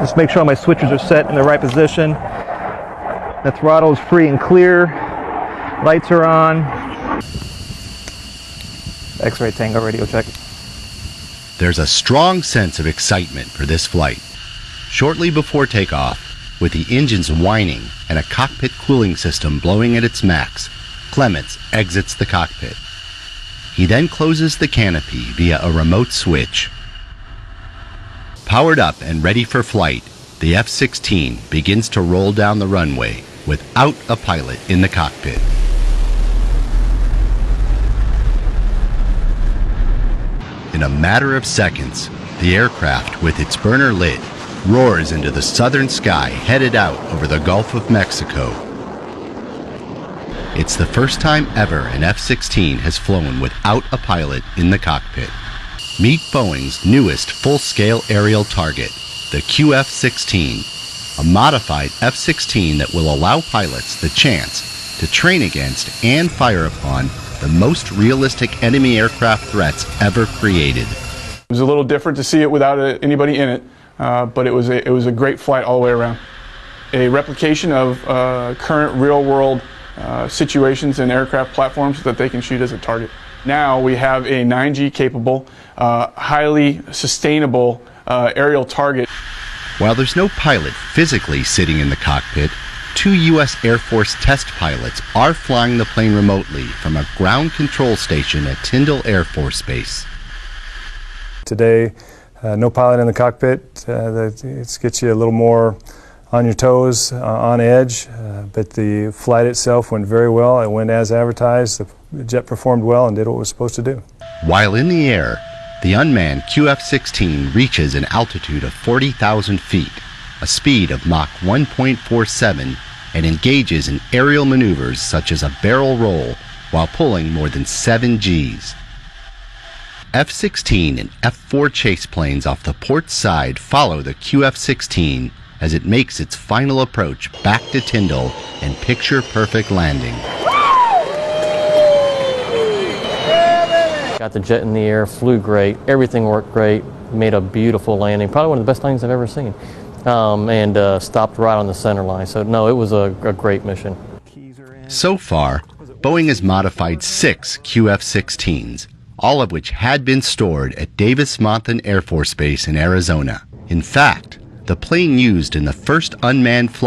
Just make sure all my switches are set in the right position. The throttle is free and clear. Lights are on. X-ray Tango radio check. There's a strong sense of excitement for this flight. Shortly before takeoff, with the engines whining and a cockpit cooling system blowing at its max, Clements exits the cockpit. He then closes the canopy via a remote switch. Powered up and ready for flight, the F-16 begins to roll down the runway without a pilot in the cockpit. In a matter of seconds, the aircraft, with its burner lit, roars into the southern sky headed out over the Gulf of Mexico. It's the first time ever an F-16 has flown without a pilot in the cockpit. Meet Boeing's newest full-scale aerial target, the QF-16, a modified F-16 that will allow pilots the chance to train against and fire upon the most realistic enemy aircraft threats ever created. It was a little different to see it without anybody in it, but it was a great flight all the way around. A replication of current real-world situations and aircraft platforms that they can shoot as a target. Now we have a 9G capable, highly sustainable aerial target. While there's no pilot physically sitting in the cockpit, 2 U.S. Air Force test pilots are flying the plane remotely from a ground control station at Tyndall Air Force Base. Today, no pilot in the cockpit. It gets you a little more on your toes, on edge, but the flight itself went very well. It went as advertised. The jet performed well and did what it was supposed to do. While in the air, the unmanned QF-16 reaches an altitude of 40,000 feet, a speed of Mach 1.47, and engages in aerial maneuvers such as a barrel roll while pulling more than 7 Gs. F-16 and F-4 chase planes off the port side follow the QF-16 as it makes its final approach back to Tyndall and picture-perfect landing. Got the jet in the air, flew great, everything worked great, made a beautiful landing, probably one of the best landings I've ever seen, and stopped right on the center line. So no, it was a great mission. So far, Boeing has modified 6 QF-16s, all of which had been stored at Davis-Monthan Air Force Base in Arizona. In fact, the plane used in the first unmanned flight